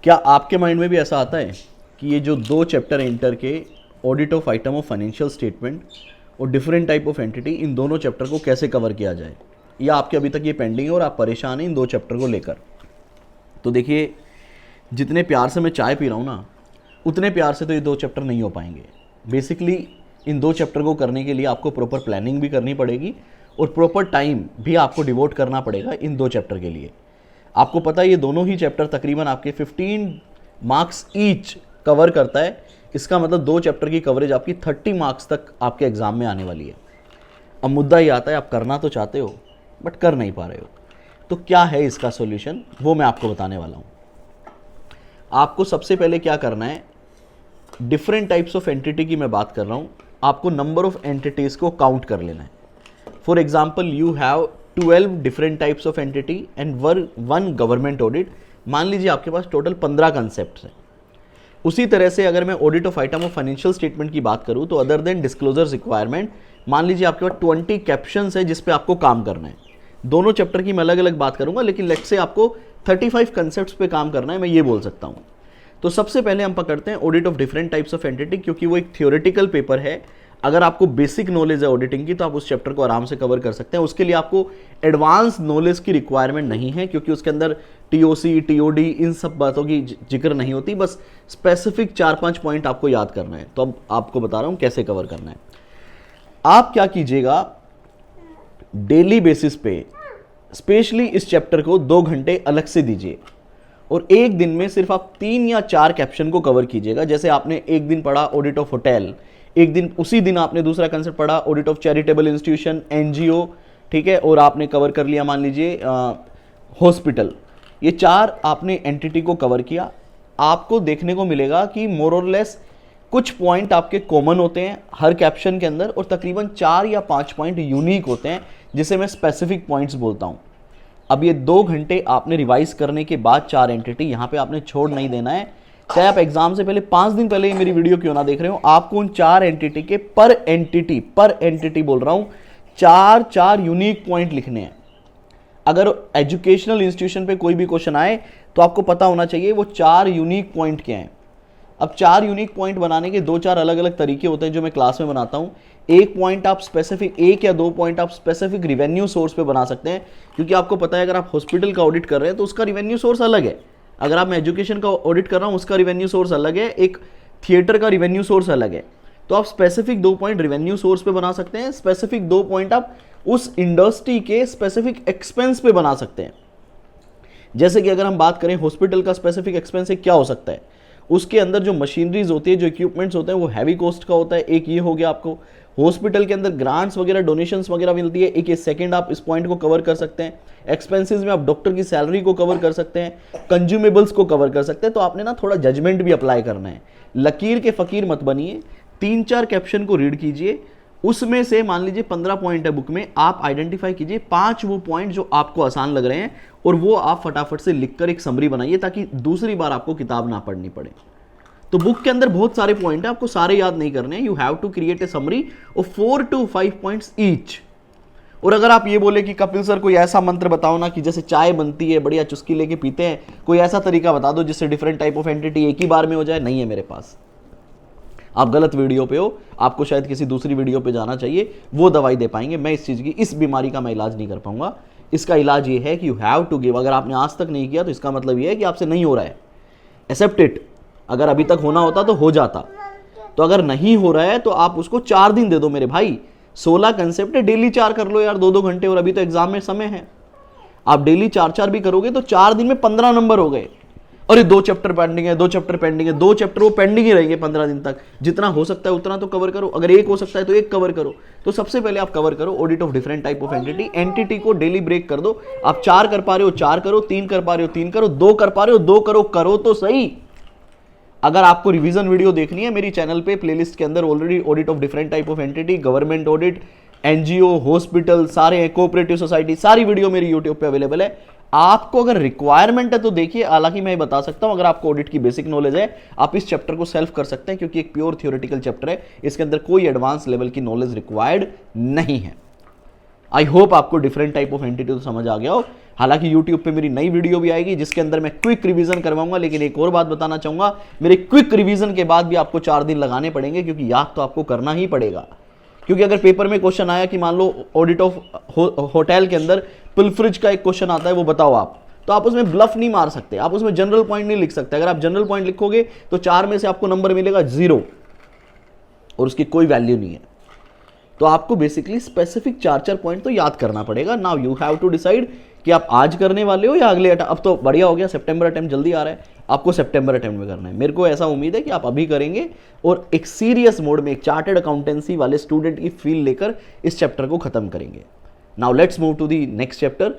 क्या आपके माइंड में भी ऐसा आता है कि ये जो दो चैप्टर इंटर के, audit of item of financial statement और डिफरेंट टाइप ऑफ एंटिटी, इन दोनों चैप्टर को कैसे कवर किया जाए, या आपके अभी तक ये पेंडिंग है और आप परेशान हैं इन दो चैप्टर को लेकर? तो देखिए, जितने प्यार से मैं चाय पी रहा हूँ ना, उतने प्यार से तो ये दो चैप्टर नहीं हो पाएंगे। बेसिकली इन दो चैप्टर को करने के लिए आपको प्रॉपर प्लानिंग भी करनी पड़ेगी और प्रॉपर टाइम भी आपको डिवोट करना पड़ेगा इन दो चैप्टर के लिए। आपको पता है ये दोनों ही चैप्टर तकरीबन आपके 15 मार्क्स ईच कवर करता है। इसका मतलब दो चैप्टर की कवरेज आपकी 30 मार्क्स तक आपके एग्जाम में आने वाली है। अब मुद्दा ये आता है, आप करना तो चाहते हो बट कर नहीं पा रहे हो, तो क्या है इसका सॉल्यूशन, वो मैं आपको बताने वाला हूँ। आपको सबसे पहले क्या करना है, डिफरेंट टाइप्स ऑफ एंटिटी की मैं बात कर रहा हूँ, आपको नंबर ऑफ एंटिटीज़ को काउंट कर लेना है। For example, you have 12 different types of entity and one government audit. मान लीजिए आपके पास टोटल 15 कंसेप्ट हैं। उसी तरह से अगर मैं audit of item of financial statement की बात करूं तो अदर देन डिस्क्लोजर्स रिक्वायरमेंट, मान लीजिए आपके पास 20 कैप्शंस है जिस पे आपको काम करना है। दोनों चैप्टर की मैं अलग अलग बात करूंगा, लेकिन लेट्स से आपको 35 कंसेप्ट्स पे काम करना है, मैं ये बोल सकता हूं। तो सबसे पहले हम पकड़ते हैं audit of different types of entity, क्योंकि वो एक थियोरेटिकल पेपर है। अगर आपको बेसिक नॉलेज है ऑडिटिंग की तो आप उस चैप्टर को आराम से कवर कर सकते हैं। उसके लिए आपको एडवांस नॉलेज की रिक्वायरमेंट नहीं है, क्योंकि उसके अंदर टीओसी, टीओडी, इन सब बातों की जिक्र नहीं होती। बस स्पेसिफिक 4-5 पॉइंट आपको याद करना है। तो अब आपको बता रहा हूं कैसे कवर करना है। आप क्या कीजिएगा, डेली बेसिस पे स्पेशली इस चैप्टर को 2 घंटे अलग से दीजिए और एक दिन में सिर्फ आप 3 या 4 कैप्शन को कवर कीजिएगा। जैसे आपने एक दिन पढ़ा ऑडिट ऑफ होटल, एक दिन उसी दिन आपने दूसरा कंसेप्ट पढ़ा audit of charitable institution, NGO, ठीक है, और आपने कवर कर लिया मान लीजिए हॉस्पिटल। ये 4 आपने एंटिटी को कवर किया। आपको देखने को मिलेगा कि मोर और लेस कुछ पॉइंट आपके कॉमन होते हैं हर कैप्शन के अंदर, और तकरीबन 4 या 5 पॉइंट यूनिक होते हैं जिसे मैं स्पेसिफिक पॉइंट्स बोलता हूं। अब ये 2 घंटे आपने रिवाइज करने के बाद 4 एंटिटी यहां पे आपने छोड़ नहीं देना है। चाहे आप एग्जाम से पहले 5 दिन पहले ही मेरी वीडियो क्यों ना देख रहे हो, आपको उन 4 एंटिटी के पर एंटिटी बोल रहा हूं, 4 यूनिक पॉइंट लिखने हैं। अगर एजुकेशनल इंस्टीट्यूशन पे कोई भी क्वेश्चन आए तो आपको पता होना चाहिए वो 4 यूनिक पॉइंट क्या हैं। अब 4 यूनिक पॉइंट बनाने के 2-4 अलग अलग तरीके होते हैं जो मैं क्लास में बनाता हूं। एक पॉइंट आप स्पेसिफिक, 1 या 2 पॉइंट आप स्पेसिफिक रिवेन्यू सोर्स पे बना सकते हैं, क्योंकि आपको पता है अगर आप हॉस्पिटल का ऑडिट कर रहे हैं तो उसका रिवेन्यू सोर्स अलग है। अगर आप मैं एजुकेशन का ऑडिट कर रहा हूं उसका रिवेन्यू सोर्स अलग है, एक थिएटर का रिवेन्यू सोर्स अलग है। तो आप स्पेसिफिक 2 पॉइंट रिवेन्यू सोर्स पे बना सकते हैं, स्पेसिफिक 2 पॉइंट आप उस इंडस्ट्री के स्पेसिफिक एक्सपेंस पे बना सकते हैं। जैसे कि अगर हम बात करें हॉस्पिटल का स्पेसिफिक एक्सपेंस क्या हो सकता है, उसके अंदर जो मशीनरीज होती है, जो इक्विपमेंट्स होते हैं वो हैवी कॉस्ट का होता है। एक ये हो गया, आपको हॉस्पिटल के अंदर ग्रांट्स वगैरह, डोनेशंस वगैरह मिलती है, एक ये सेकंड आप इस पॉइंट को कवर कर सकते हैं। एक्सपेंसेस में आप डॉक्टर की सैलरी को कवर कर सकते हैं, कंज्यूमेबल्स को कवर कर सकते हैं। तो आपने ना थोड़ा जजमेंट भी अप्लाई करना है, लकीर के फकीर मत बनिए। 3-4 कैप्शन को रीड कीजिए, उसमें से मान लीजिए 15 पॉइंट है बुक में, आप आइडेंटिफाई कीजिए 5 वो पॉइंट जो आपको आसान लग रहे हैं और वो आप फटाफट से लिखकर एक समरी बनाइए ताकि दूसरी बार आपको किताब ना पढ़नी पड़े। तो बुक के अंदर बहुत सारे पॉइंट है, आपको सारे याद नहीं करने हैं। You have to create a summary of 4 to 5 points each. और अगर आप ये बोले कि कपिल सर कोई ऐसा मंत्र बताओ ना कि जैसे चाय बनती है बढ़िया चुस्की लेके पीते हैं, कोई ऐसा तरीका बता दो जिससे डिफरेंट टाइप ऑफ एंटिटी एक ही बार में हो जाए, नहीं है मेरे पास। आप गलत वीडियो पे हो, आपको शायद किसी दूसरी वीडियो पे जाना चाहिए, वो दवाई दे पाएंगे। मैं इस चीज़ की, इस बीमारी का मैं इलाज नहीं कर पाऊंगा। इसका इलाज ये है कि यू हैव टू गिव। अगर आपने आज तक नहीं किया तो इसका मतलब ये है कि आपसे नहीं हो रहा है, एक्सेप्ट इट। अगर अभी तक होना होता तो हो जाता, तो अगर नहीं हो रहा है तो आप उसको 4 दिन दे दो मेरे भाई। 16 कंसेप्ट है, डेली 4 कर लो यार, 2-2 घंटे। और अभी तो एग्जाम में समय है, आप डेली 4-4 भी करोगे तो 4 दिन में 15 नंबर हो गए। अरे 2 चैप्टर पेंडिंग है, 2 चैप्टर पेंडिंग है, 2 चैप्टर वो पेंडिंग ही रहेंगे 15 दिन तक। जितना हो सकता है उतना तो कवर करो। अगर एक हो सकता है तो एक कवर करो। तो सबसे पहले आप कवर करो audit of different type of entity को डेली ब्रेक कर दो। आप 4 कर पा रहे हो 4 करो, 3 कर पा रहे हो 3 करो, 2 कर पा रहे हो 2 करो, करो तो सही। अगर आपको रिवीजन वीडियो देखनी है मेरी चैनल पे प्लेलिस्ट के अंदर already audit of different type of entity, government audit, NGO, hospital सारे हैं, कोऑपरेटिव सोसाइटी, सारी वीडियो मेरी यूट्यूब पे अवेलेबल है। आपको अगर रिक्वायरमेंट है तो देखिए। हालांकि मैं बता सकता हूं अगर आपको ऑडिट की बेसिक नॉलेज है आप इस चैप्टर को सेल्फ कर सकते हैं, क्योंकि एक प्योर थियोरेटिकल चैप्टर है, इसके अंदर कोई एडवांस लेवल की नॉलेज रिक्वायर्ड नहीं है। आई होप आपको डिफरेंट टाइप ऑफ एंटिटी तो समझ आ गया हो। हालांकि YouTube पे मेरी नई वीडियो भी आएगी जिसके अंदर मैं क्विक रिवीजन करवाऊंगा, लेकिन एक और बात बताना चाहूंगा, मेरे क्विक रिवीजन के बाद भी आपको 4 दिन लगाने पड़ेंगे, क्योंकि याद तो आपको करना ही पड़ेगा। क्योंकि अगर पेपर में क्वेश्चन आया कि मान लो ऑडिट ऑफ होटल के अंदर पिलफ्रिज का एक क्वेश्चन आता है, वो बताओ आप, तो आप उसमें ब्लफ नहीं मार सकते, आप उसमें जनरल पॉइंट नहीं लिख सकते। अगर आप जनरल पॉइंट लिखोगे तो 4 में से आपको नंबर मिलेगा 0 और उसकी कोई वैल्यू नहीं है। तो आपको बेसिकली स्पेसिफिक 4 पॉइंट तो याद करना पड़ेगा। Now you have to decide कि आप आज करने वाले हो या अगले अटेम्प्ट। अब तो बढ़िया हो गया, सितंबर अटेम्प्ट जल्दी आ रहा है, आपको सितंबर अटेम्प्ट में करना है। मेरे को ऐसा उम्मीद है कि आप अभी करेंगे और एक सीरियस मोड में, एक चार्टर्ड अकाउंटेंसी वाले स्टूडेंट की फील लेकर इस चैप्टर को खत्म करेंगे। Now let's move to the next chapter,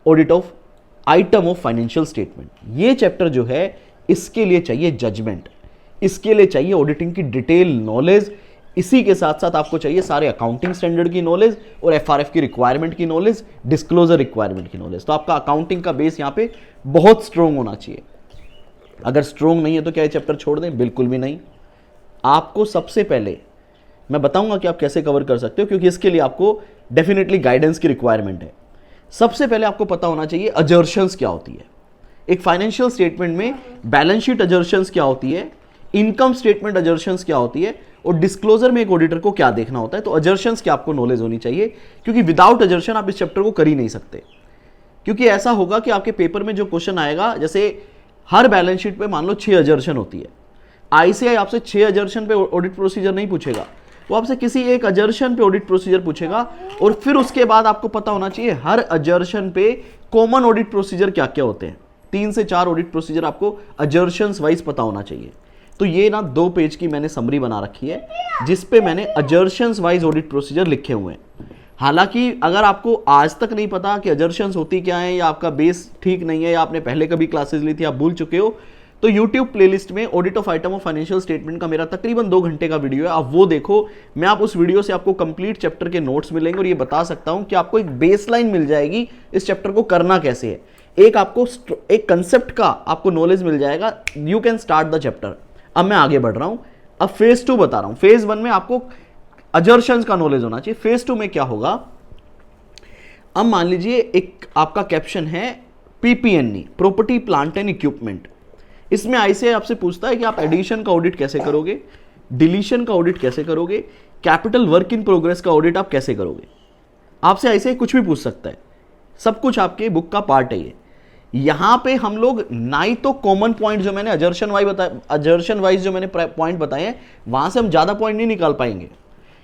audit of item of financial statement. ये चैप्टर जो है इसके लिए चाहिए जजमेंट, इसके लिए चाहिए ऑडिटिंग की डिटेल नॉलेज, इसी के साथ साथ आपको चाहिए सारे अकाउंटिंग स्टैंडर्ड की नॉलेज और एफआरएफ की रिक्वायरमेंट की नॉलेज, डिस्क्लोजर रिक्वायरमेंट की नॉलेज। तो आपका अकाउंटिंग का बेस यहाँ पे बहुत स्ट्रोंग होना चाहिए। अगर स्ट्रोंग नहीं है तो क्या ये चैप्टर छोड़ दें? बिल्कुल भी नहीं। आपको सबसे पहले मैं बताऊंगा कि आप कैसे कवर कर सकते हो, क्योंकि इसके लिए आपको डेफिनेटली गाइडेंस की रिक्वायरमेंट है। सबसे पहले आपको पता होना चाहिए अजर्शंस क्या होती है। एक फाइनेंशियल स्टेटमेंट में बैलेंस शीट अजर्शंस क्या होती है, इनकम स्टेटमेंट अजर्शंस क्या होती है, और डिस्क्लोजर में एक ऑडिटर को क्या देखना होता है। तो अजर्शंस की आपको नॉलेज होनी चाहिए, क्योंकि विदाउट अजर्शन आप इस चैप्टर को कर ही नहीं सकते। क्योंकि ऐसा होगा कि आपके पेपर में जो क्वेश्चन आएगा, जैसे हर बैलेंस शीट पे मान लो 6 अजर्शन होती है, आईसीआई आपसे 6 अजर्शन पे ऑडिट प्रोसीजर नहीं पूछेगा, वो आपसे किसी एक अजर्शन पे ऑडिट प्रोसीजर पूछेगा। और फिर उसके बाद आपको पता होना चाहिए हर अजर्शन पे कॉमन ऑडिट प्रोसीजर क्या क्या होते हैं। 3 से 4 ऑडिट प्रोसीजर आपको अजर्शंस वाइज पता होना चाहिए। तो ये ना 2 पेज की मैंने समरी बना रखी है जिस पे मैंने अजर्शंस वाइज ऑडिट प्रोसीजर लिखे हुए हैं। हालांकि अगर आपको आज तक नहीं पता कि अजर्शंस होती क्या है, या आपका बेस ठीक नहीं है, या आपने पहले कभी क्लासेस ली थी, आप भूल चुके हो, तो YouTube प्लेलिस्ट में audit of item of financial statement का मेरा तकरीबन 2 घंटे का वीडियो है, आप वो देखो। मैं आप उस वीडियो से आपको कंप्लीट चैप्टर के नोट्स मिलेंगे और ये बता सकता हूं कि आपको एक बेसलाइन मिल जाएगी इस चैप्टर को करना कैसे है। एक आपको एक कंसेप्ट का आपको नॉलेज मिल जाएगा, you can start the chapter. अब मैं आगे बढ़ रहा हूं, अब फेज 2 बता रहा हूं। फेज 1 में आपको अजर्शंस का नॉलेज होना चाहिए। फेज 2 में क्या होगा, अब मान लीजिए एक आपका कैप्शन है PPNE, property plant and equipment. इसमें आईसीआई आपसे पूछता है कि आप एडिशन का ऑडिट कैसे करोगे, डिलीशन का ऑडिट कैसे करोगे, कैपिटल वर्क इन प्रोग्रेस का ऑडिट आप कैसे करोगे। आपसे आईसीआई कुछ भी पूछ सकता है, सब कुछ आपके बुक का पार्ट है ये। यहां पे हम लोग ना ही तो कॉमन पॉइंट जो मैंने अजर्शन वाइज जो मैंने पॉइंट बताए हैं, वहां से हम ज्यादा पॉइंट नहीं निकाल पाएंगे,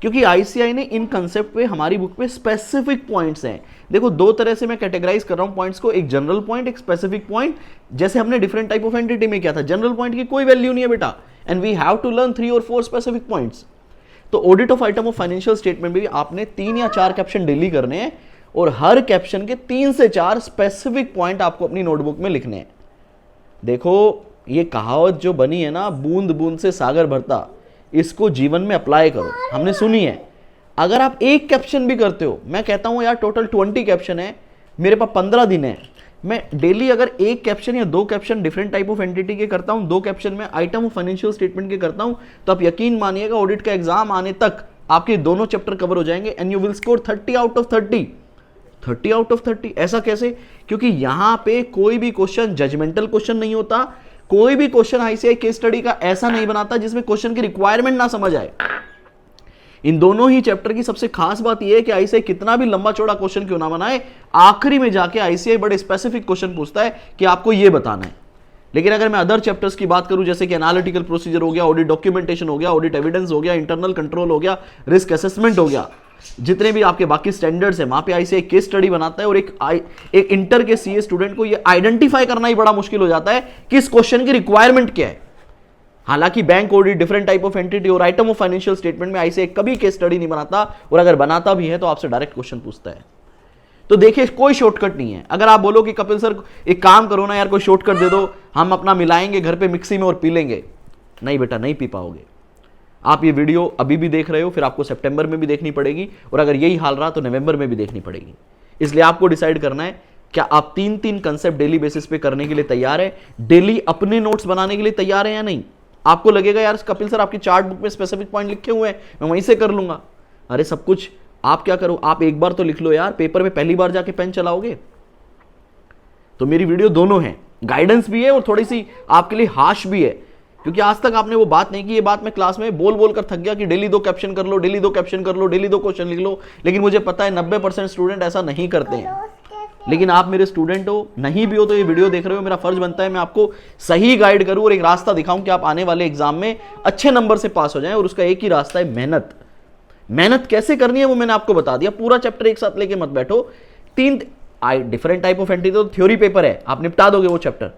क्योंकि आईसीआई ने इन कंसेप्ट पे हमारी बुक पे स्पेसिफिक पॉइंट्स हैं। देखो 2 तरह से मैं कैटेगराइज कर रहा हूं पॉइंट्स को, एक जनरल पॉइंट, एक स्पेसिफिक पॉइंट। जैसे हमने डिफरेंट टाइप ऑफ एंटिटी में किया था, जनरल पॉइंट की कोई वैल्यू नहीं है बेटा, and we have to learn 3 और 4 स्पेसिफिक पॉइंट्स। तो audit of item of financial statement में भी आपने 3 या 4 कैप्शन डेली करने हैं, और हर कैप्शन के 3 से 4 स्पेसिफिक पॉइंट आपको अपनी नोटबुक में लिखने हैं। देखो ये कहावत जो बनी है ना, बूंद बूंद से सागर भरता, इसको जीवन में अप्लाई करो, हमने सुनी है। अगर आप एक कैप्शन भी करते हो, मैं कहता हूं यार टोटल 20 कैप्शन है, मेरे पास 15 दिन है, मैं डेली अगर एक कैप्शन या 2 caption different type of entity के करता हूं, 2 कैप्शन में आइटम ऑफ फाइनेंशियल स्टेटमेंट के करता हूं, तो आप यकीन मानिएगा ऑडिट का एग्जाम आने तक आपके दोनों चैप्टर कवर हो जाएंगे, and you will score 30 out of 30। 30 out of 30 ऐसा कैसे? क्योंकि यहां पे कोई भी क्वेश्चन जजमेंटल क्वेश्चन नहीं होता, कोई भी क्वेश्चन आईसीआई केस स्टडी का ऐसा नहीं बनाता जिसमें क्वेश्चन की रिक्वायरमेंट ना समझ आए। इन दोनों ही चैप्टर की सबसे खास बात यह है कि आईसीआई कितना भी लंबा चौड़ा क्वेश्चन क्यों ना बनाए, आखिरी में जाके आईसीआई बड़े स्पेसिफिक क्वेश्चन पूछता है कि आपको यह बताना है। लेकिन अगर मैं अदर चैप्टर्स की बात करूं, जैसे कि एनालिटिकल प्रोसीजर हो गया, ऑडिट डॉक्यूमेंटेशन हो गया, ऑडिट एविडेंस हो गया, इंटरनल कंट्रोल हो गया, रिस्क असेसमेंट हो गया, जितने भी आपके बाकी स्टैंडर्ड्स हैं, वहां पे आईसीआई केस स्टडी बनाता है। और एक इंटर के सीए स्टूडेंट को ये आइडेंटिफाई करना ही बड़ा मुश्किल हो जाता है कि इस क्वेश्चन की रिक्वायरमेंट क्या है। हालांकि bank audit, different type of entity और आइटम ऑफ फाइनेंशियल स्टेटमेंट में आईसीआई कभी केस स्टडी नहीं बनाता, और अगर बनाता भी है तो आपसे डायरेक्ट क्वेश्चन पूछता है। तो देखिए कोई शॉर्टकट नहीं है। अगर आप बोलो कि कपिल सर एक काम करो ना यार, कोई शॉर्टकट दे दो, हम अपना मिलाएंगे घर पे मिक्सी में और पी लेंगे, नहीं बेटा, नहीं पी पाओगे। आप ये वीडियो अभी भी देख रहे हो, फिर आपको सितंबर में भी देखनी पड़ेगी, और अगर यही हाल रहा तो नवंबर में भी देखनी पड़ेगी। इसलिए आपको डिसाइड करना है क्या आप 3-3 कंसेप्ट डेली बेसिस पे करने के लिए तैयार है, डेली अपने नोट्स बनाने के लिए तैयार है या नहीं। आपको लगेगा यार कपिल सर आपकी चार्ट बुक में स्पेसिफिक पॉइंट लिखे हुए हैं, मैं वहीं से कर लूंगा। अरे सब कुछ आप क्या करो, आप एक बार तो लिख लो यार, पेपर में पहली बार जाके पेन चलाओगे, तो मेरी वीडियो दोनों है, गाइडेंस भी है और थोड़ी सी आपके लिए हाश भी है, क्योंकि आज तक आपने वो बात नहीं की। ये बात मैं क्लास में बोल बोल कर थक गया कि डेली 2 कैप्शन कर लो, डेली 2 कैप्शन कर लो, डेली 2 क्वेश्चन लिख लो, लेकिन मुझे पता है 90% स्टूडेंट ऐसा नहीं करते हैं। लेकिन आप मेरे स्टूडेंट हो, नहीं भी हो तो ये वीडियो देख रहे हो, मेरा फर्ज बनता है मैं आपको सही गाइड करूं और एक रास्ता दिखाऊं कि आप आने वाले एग्जाम में अच्छे नंबर से पास हो जाएं। और उसका एक ही रास्ता है मेहनत। मेहनत कैसे करनी है वो मैंने आपको बता दिया। पूरा चैप्टर एक साथ लेके मत बैठो। 3 डिफरेंट टाइप ऑफ एंटिटी, तो थ्योरी पेपर है, आप निपटा दोगे वो chapter.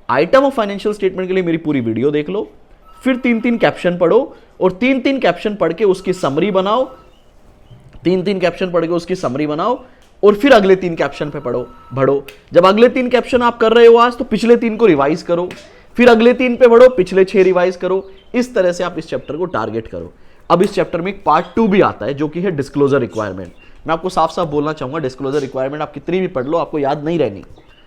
Item of financial statement के लिए मेरी पूरी वीडियो देख लो, फिर 3-3 कैप्शन पढ़ो और 3-3 कैप्शन पढ़ के उसकी समरी बनाओ, 3-3 कैप्शन पढ़ के उसकी समरी बनाओ और फिर अगले 3 कैप्शन पे बढ़ो। जब अगले 3 कैप्शन आप कर रहे हो आज, तो पिछले 3 को रिवाइज करो, फिर अगले 3 पे बढ़ो, पिछले 6 रिवाइज करो। इस तरह से आप इस चैप्टर को टारगेट करो। अब इस चैप्टर में एक पार्ट 2 भी आता है जो कि है डिस्क्लोजर रिक्वायरमेंट। मैं आपको साफ साफ बोलना चाहूंगा, डिस्क्लोजर रिक्वायरमेंट आप कितनी भी पढ़ लो, आपको याद नहीं रहनी।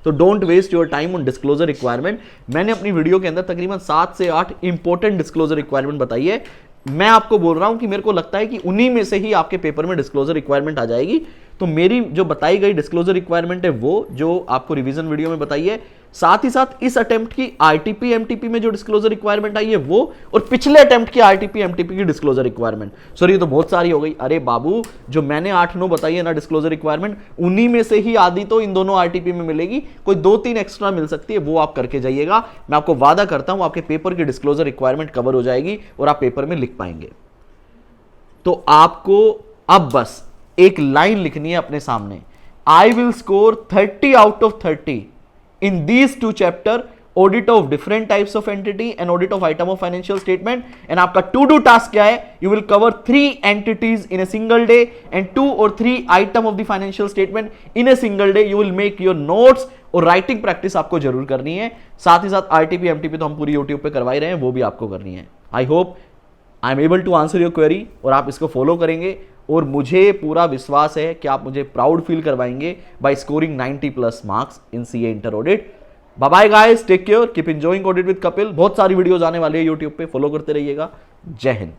तो don't waste your time on disclosure requirement. मैंने अपनी वीडियो के अंदर तकरीबन 7 से 8 इंपॉर्टेंट डिस्क्लोजर रिक्वायरमेंट बताई है। मैं आपको बोल रहा हूं कि मेरे को लगता है कि उन्हीं में से ही आपके पेपर में डिस्क्लोजर रिक्वायरमेंट आ जाएगी। तो मेरी जो बताई गई डिस्क्लोजर रिक्वायरमेंट है वो जो आपको रिवीजन वीडियो में बताई है, साथ ही साथ इस अटेम्प्ट की आरटीपी एमटीपी में जो डिस्क्लोजर रिक्वायरमेंट आई है वो, और पिछले अटेम्प्ट की आरटीपी एमटीपी की डिस्क्लोजर रिक्वायरमेंट। सॉरी, ये तो बहुत सारी हो गई। अरे बाबू, जो मैंने 8-9 बताई है ना डिस्क्लोजर रिक्वायरमेंट, उन्हीं में से ही आधी तो इन दोनों आरटीपी में मिलेगी। कोई 2-3 एक्स्ट्रा मिल सकती है, वो आप करके जाइएगा। मैं आपको वादा करता हूं आपके पेपर की डिस्क्लोजर रिक्वायरमेंट कवर हो जाएगी और आप पेपर में लिख पाएंगे। तो आपको अब बस एक लाइन लिखनी है अपने सामने, I will score 30 out of 30 in these 2 chapter, audit of different types of entity and audit of item of financial statement। and आपका to do task क्या है? you will cover 3 entities in a single day and 2 or 3 item of the financial statement in a single day। you will make your notes और writing practice आपको जरूर करनी है। साथ ही साथ आरटीपी एमटीपी तो हम पूरी यूट्यूब पे करवा ही रहे हैं, वो भी आपको करनी है। I hope I am able to answer your query और आप इसको फॉलो करेंगे और मुझे पूरा विश्वास है कि आप मुझे प्राउड फील करवाएंगे by scoring 90+ marks in CA inter audit. Bye bye guys, take care, keep enjoying audit with Kapil. बहुत सारी वीडियोस आने वाली है यूट्यूब पे, फॉलो करते रहिएगा। जय हिंद।